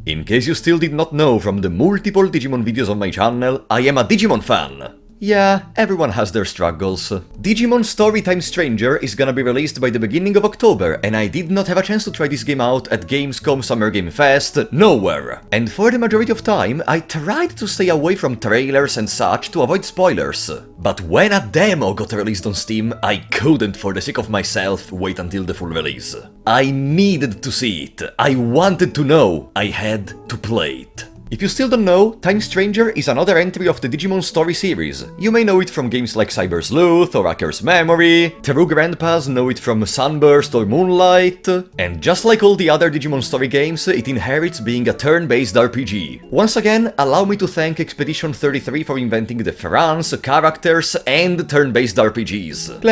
In case you still did not know from the multiple Digimon videos on my channel, I am a Digimon fan. Yeah, everyone has their struggles. Digimon Story Time Stranger is gonna be released by the beginning of October, and I did not have a chance to try this game out at Gamescom Summer Game Fest, nowhere. And for the majority of time, I tried to stay away from trailers and such to avoid spoilers. But when a demo got released on Steam, I couldn't, for the sake of myself, wait until the full release. I needed to see it. I wanted to know. I had to play it. If you still don't know, Time Stranger is another entry of the Digimon Story series. You may know it from games like Cyber Sleuth or Hacker's Memory, True Grandpas know it from Sunburst or Moonlight, and just like all the other Digimon Story games, it inherits being a turn-based RPG. Once again, allow me to thank Expedition 33 for inventing the France, characters, and turn-based RPGs.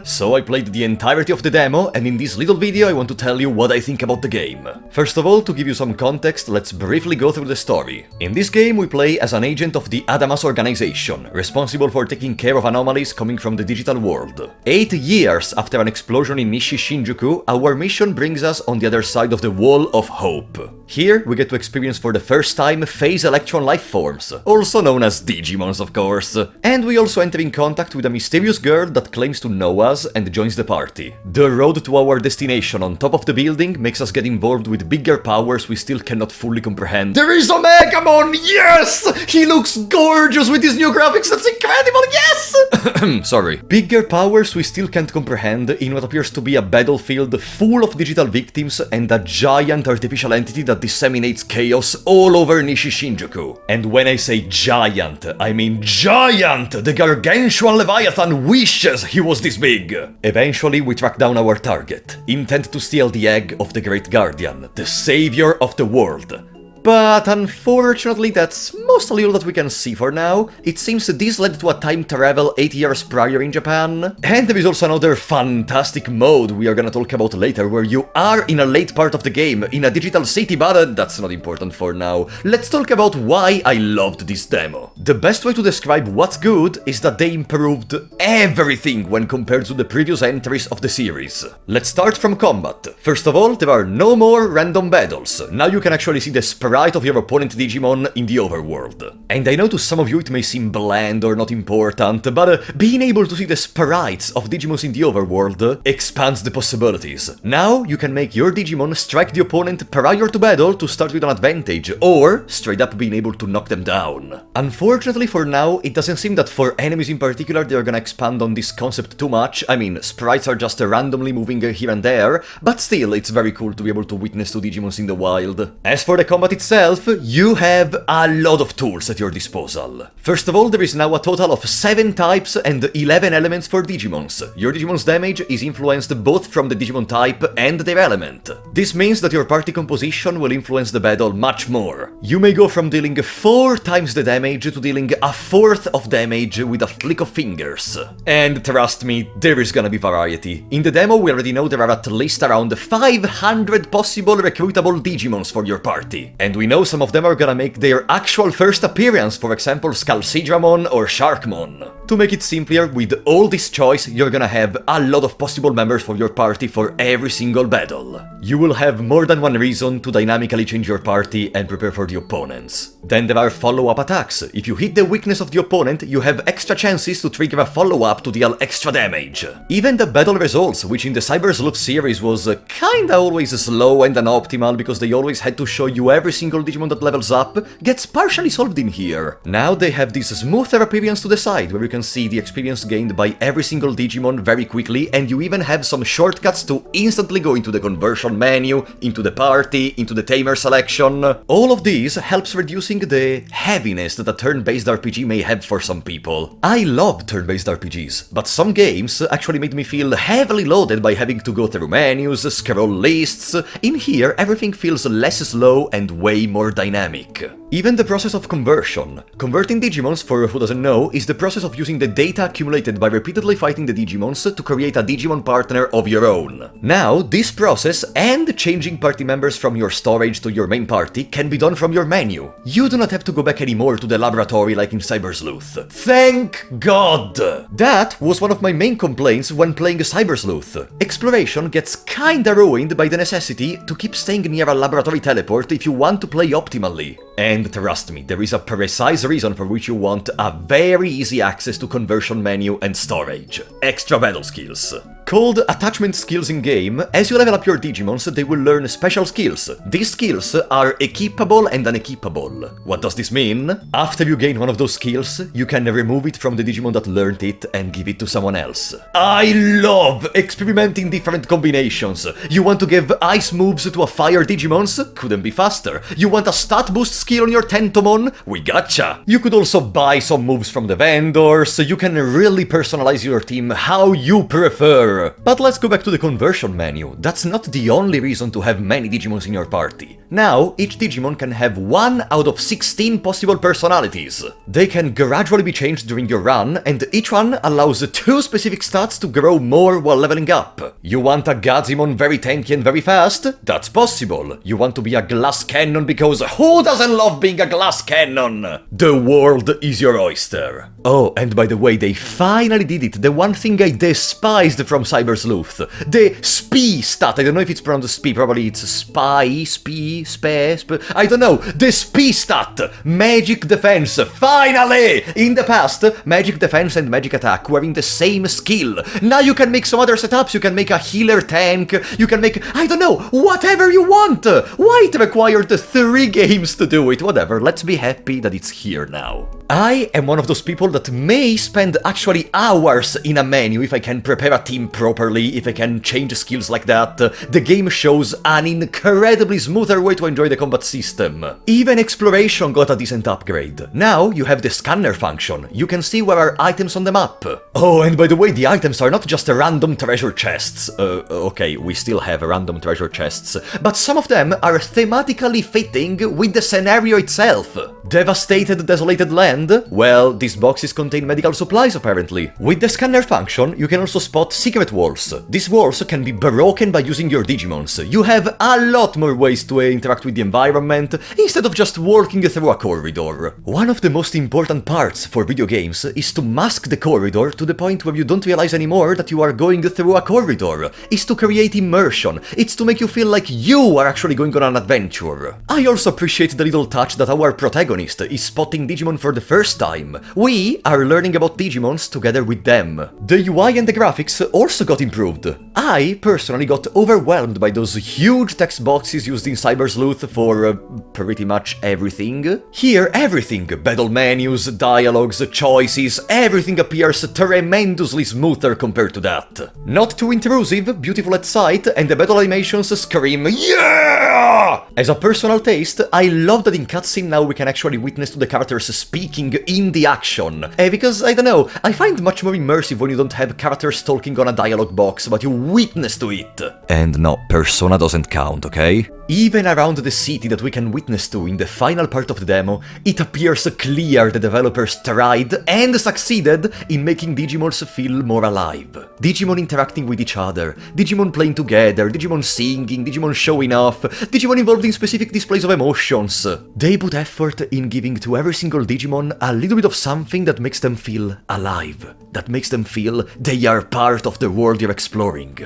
So I played the entirety of the demo, and in this little video I want to tell you what I think about the game. First of all, to give you some context, let's briefly go through the story. In this game, we play as an agent of the Adamas organization, responsible for taking care of anomalies coming from the digital world. 8 years after an explosion in Nishi Shinjuku, our mission brings us on the other side of the Wall of Hope. Here, we get to experience for the first time phase electron life forms, also known as Digimons, of course. And we also enter in contact with a mysterious girl that claims to know us and joins the party. The road to our destination on top of the building makes us get involved with bigger powers we still cannot fully comprehend. There is Omegamon! Yes! He looks gorgeous with his new graphics, that's incredible, yes! Sorry. Bigger powers we still can't comprehend in what appears to be a battlefield full of digital victims and a giant artificial entity that disseminates chaos all over Nishi Shinjuku. And when I say giant, I mean giant! The gargantuan Leviathan wishes he was this big! Eventually we track down our target, intent to steal the egg of the Great Guardian, the savior of the world. But unfortunately, that's mostly all that we can see for now. It seems this led to a time travel 8 years prior in Japan. And there is also another fantastic mode we are gonna talk about later, where you are in a late part of the game, in a digital city, but that's not important for now. Let's talk about why I loved this demo. The best way to describe what's good is that they improved everything when compared to the previous entries of the series. Let's start from combat. First of all, there are no more random battles. Now you can actually see the sprite of your opponent Digimon in the overworld. And I know to some of you it may seem bland or not important, but being able to see the sprites of Digimons in the overworld expands the possibilities. Now you can make your Digimon strike the opponent prior to battle to start with an advantage, or straight up being able to knock them down. Unfortunately for now, it doesn't seem that for enemies in particular they're gonna expand on this concept too much. I mean, sprites are just randomly moving here and there, but still it's very cool to be able to witness two Digimons in the wild. As for the combat itself, you have a lot of tools at your disposal. First of all, there is now a total of 7 types and 11 elements for Digimons. Your Digimon's damage is influenced both from the Digimon type and their element. This means that your party composition will influence the battle much more. You may go from dealing 4 times the damage to dealing a fourth of damage with a flick of fingers. And trust me, there is gonna be variety. In the demo, we already know there are at least around 500 possible recruitable Digimons for your party. And we know some of them are gonna make their actual first appearance, for example Scalcidramon or Sharkmon. To make it simpler, with all this choice, you're gonna have a lot of possible members for your party for every single battle. You will have more than one reason to dynamically change your party and prepare for the opponents. Then there are follow-up attacks. If you hit the weakness of the opponent, you have extra chances to trigger a follow-up to deal extra damage. Even the battle results, which in the Cyber Sleuth series was kinda always slow and unoptimal because they always had to show you every single Digimon that levels up, gets partially solved in here. Now they have this smoother appearance to the side, where you can see the experience gained by every single Digimon very quickly, and you even have some shortcuts to instantly go into the conversion menu, into the party, into the tamer selection. All of these helps reducing the heaviness that a turn-based RPG may have for some people. I love turn-based RPGs, but some games actually made me feel heavily loaded by having to go through menus, scroll lists. In here, everything feels less slow and way more dynamic. Even the process of conversion. Converting Digimons, for who doesn't know, is the process of using the data accumulated by repeatedly fighting the Digimons to create a Digimon partner of your own. Now, this process and changing party members from your storage to your main party can be done from your menu. You do not have to go back anymore to the laboratory like in Cyber Sleuth. Thank God! That was one of my main complaints when playing Cyber Sleuth. Exploration gets kinda ruined by the necessity to keep staying near a laboratory teleport if you want to play optimally. And trust me, there is a precise reason for which you want a very easy access to conversion menu and storage. Extra battle skills. Called attachment skills in-game, as you level up your Digimons, they will learn special skills. These skills are equipable and unequipable. What does this mean? After you gain one of those skills, you can remove it from the Digimon that learned it and give it to someone else. I love experimenting different combinations. You want to give ice moves to a fire Digimons? Couldn't be faster. You want a stat boost skill on your Tentomon? We gotcha! You could also buy some moves from the vendors, you can really personalize your team how you prefer. But let's go back to the conversion menu. That's not the only reason to have many Digimons in your party. Now, each Digimon can have 1 out of 16 possible personalities. They can gradually be changed during your run, and each one allows 2 specific stats to grow more while leveling up. You want a Gazimon very tanky and very fast? That's possible. You want to be a glass cannon because who doesn't love being a glass cannon? The world is your oyster. Oh, and by the way, they finally did it. The one thing I despised from Cyber Sleuth. The SPI stat. I don't know if it's pronounced SPI, probably it's SPY, SPI, SPE, I don't know. The SPI stat. Magic Defense. Finally! In the past, Magic Defense and Magic Attack were in the same skill. Now you can make some other setups. You can make a healer tank. You can make, I don't know, whatever you want. Why it required 3 games to do it? Whatever, let's be happy that it's here now. I am one of those people that may spend actually hours in a menu if I can prepare a team properly, if I can change skills like that. The game shows an incredibly smoother way to enjoy the combat system. Even exploration got a decent upgrade. Now you have the scanner function. You can see where are items on the map. Oh, and by the way, the items are not just random treasure chests. Okay, we still have random treasure chests, but some of them are thematically fitting with the scenario itself. Devastated, desolated land? Well, these boxes contain medical supplies apparently. With the scanner function, you can also spot secret walls. These walls can be broken by using your Digimons. You have a lot more ways to interact with the environment, instead of just walking through a corridor. One of the most important parts for video games is to mask the corridor to the point where you don't realize anymore that you are going through a corridor. It's to create immersion. It's to make you feel like you are actually going on an adventure. I also appreciate the little touch that our protagonist is spotting Digimon for the first time. We are learning about Digimons together with them. The UI and the graphics also got improved. I personally got overwhelmed by those huge text boxes used in Cyber Sleuth for pretty much everything. Here, everything, battle menus, dialogues, choices, everything appears tremendously smoother compared to that. Not too intrusive, beautiful at sight, and the battle animations scream yeah! As a personal taste, I love that in cutscene now we can actually witness to the characters speaking in the action. Because, I don't know, I find much more immersive when you don't have characters talking on a dialogue box, but you witness to it. And no, Persona doesn't count, okay? Even around the city that we can witness to in the final part of the demo, it appears clear the developers tried and succeeded in making Digimons feel more alive. Digimon interacting with each other, Digimon playing together, Digimon singing, Digimon showing off, Digimon involved in specific displays of emotions. They put effort in giving to every single Digimon a little bit of something that makes them feel alive, that makes them feel they are part of the world you're exploring.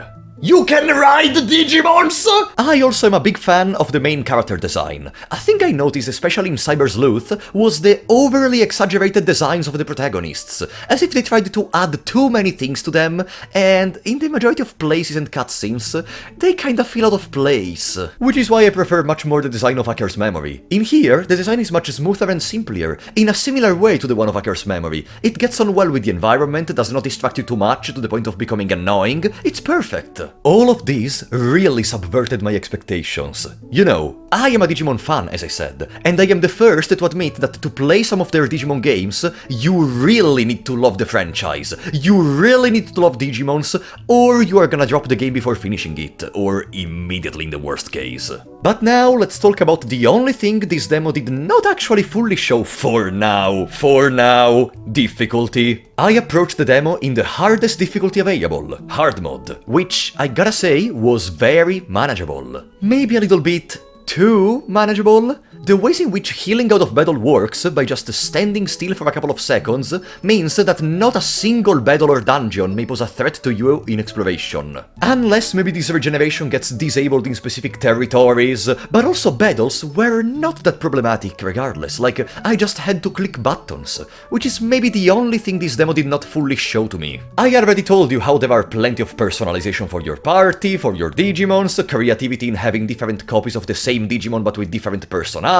You can ride Digimons! I also am a big fan of the main character design. A thing I noticed, especially in Cyber Sleuth, was the overly exaggerated designs of the protagonists, as if they tried to add too many things to them, and in the majority of places and cutscenes, they kinda feel out of place. Which is why I prefer much more the design of Hacker's Memory. In here, the design is much smoother and simpler, in a similar way to the one of Hacker's Memory. It gets on well with the environment, does not distract you too much to the point of becoming annoying, it's perfect. All of these really subverted my expectations. You know, I am a Digimon fan, as I said, and I am the first to admit that to play some of their Digimon games, you really need to love the franchise. You really need to love Digimons, or you are gonna drop the game before finishing it, or immediately in the worst case. But now, let's talk about the only thing this demo did not actually fully show for now, difficulty. I approached the demo in the hardest difficulty available, hard mode, which, I gotta say, was very manageable. Maybe a little bit too manageable? The ways in which healing out of battle works, by just standing still for a couple of seconds, means that not a single battle or dungeon may pose a threat to you in exploration. Unless maybe this regeneration gets disabled in specific territories, but also battles were not that problematic regardless, like I just had to click buttons, which is maybe the only thing this demo did not fully show to me. I already told you how there are plenty of personalization for your party, for your Digimons, creativity in having different copies of the same Digimon but with different personalities,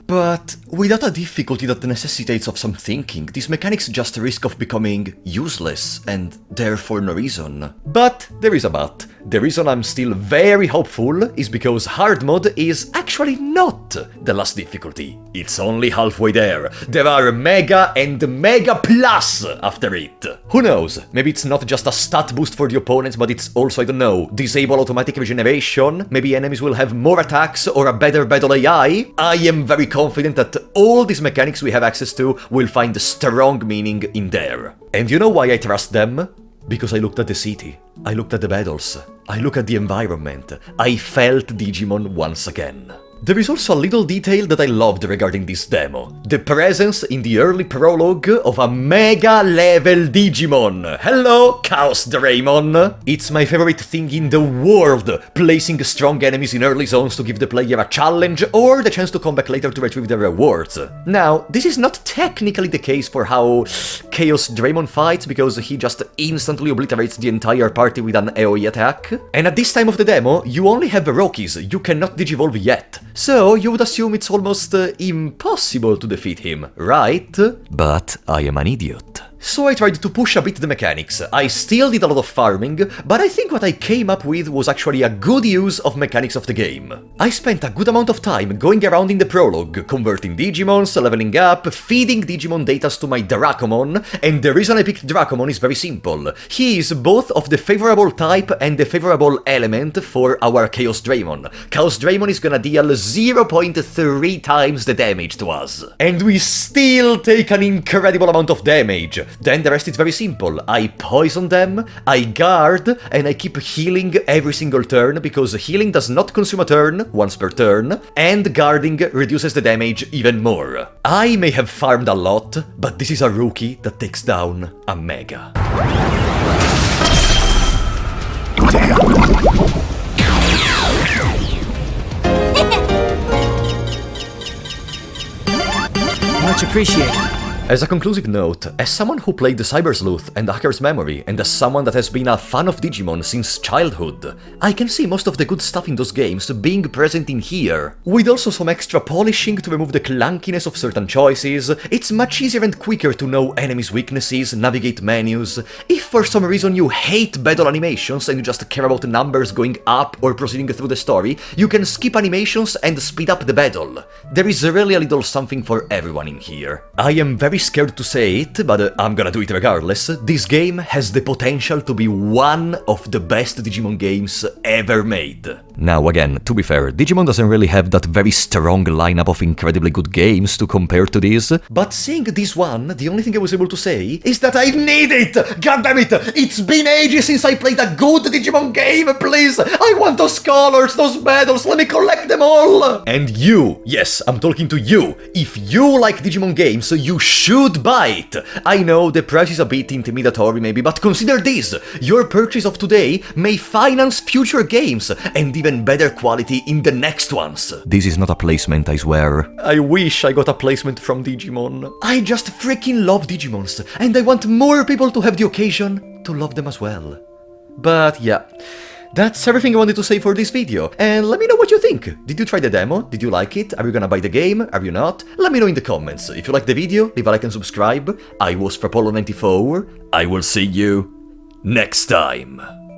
but without a difficulty that necessitates of some thinking, these mechanics just risk of becoming useless, and therefore no reason. But there is a but. The reason I'm still very hopeful is because hard mode is actually not the last difficulty. It's only halfway there. There are Mega and Mega Plus after it. Who knows, maybe it's not just a stat boost for the opponents, but it's also, I don't know, disable automatic regeneration, maybe enemies will have more attacks or a better battle AI. I am very confident that all these mechanics we have access to will find strong meaning in there. And you know why I trust them? Because I looked at the city, I looked at the battles, I looked at the environment, I felt Digimon once again. There is also a little detail that I loved regarding this demo. The presence in the early prologue of a Mega level Digimon. Hello, Chaos Draymon! It's my favorite thing in the world, placing strong enemies in early zones to give the player a challenge or the chance to come back later to retrieve their rewards. Now, this is not technically the case for how Chaos Draymon fights, because he just instantly obliterates the entire party with an AoE attack. And at this time of the demo, you only have Rokis, you cannot Digivolve yet. So you would assume it's almost impossible to defeat him, right? But I am an idiot. So I tried to push a bit the mechanics. I still did a lot of farming, but I think what I came up with was actually a good use of mechanics of the game. I spent a good amount of time going around in the prologue, converting Digimons, leveling up, feeding Digimon datas to my Dracomon, and the reason I picked Dracomon is very simple. He is both of the favorable type and the favorable element for our Chaos Draymon. Chaos Draymon is gonna deal 0.3 times the damage to us. And we still take an incredible amount of damage. Then the rest is very simple. I poison them, I guard, and I keep healing every single turn, because healing does not consume a turn, once per turn, and guarding reduces the damage even more. I may have farmed a lot, but this is a rookie that takes down a Mega. Much appreciated. As a conclusive note, as someone who played the Cyber Sleuth and Hacker's Memory, and as someone that has been a fan of Digimon since childhood, I can see most of the good stuff in those games being present in here. With also some extra polishing to remove the clunkiness of certain choices, it's much easier and quicker to know enemies' weaknesses, navigate menus. If for some reason you hate battle animations and you just care about numbers going up or proceeding through the story, you can skip animations and speed up the battle. There is really a little something for everyone in here. I am very scared to say it, but I'm gonna do it regardless. This game has the potential to be one of the best Digimon games ever made. Now again, to be fair, Digimon doesn't really have that very strong lineup of incredibly good games to compare to this, but seeing this one, the only thing I was able to say is that I need it! Goddammit! It's been ages since I played a good Digimon game, please! I want those colors, those battles, let me collect them all! And you, yes, I'm talking to you, if you like Digimon games, you should buy it! I know the price is a bit intimidatory maybe, but consider this! Your purchase of today may finance future games, and even better quality in the next ones. This is not a placement, I swear. I wish I got a placement from Digimon. I just freaking love Digimons, and I want more people to have the occasion to love them as well. But yeah, that's everything I wanted to say for this video, and let me know what you think. Did you try the demo? Did you like it? Are you gonna buy the game? Are you not? Let me know in the comments. If you liked the video, leave a like and subscribe. I was Frapolo94. I will see you next time.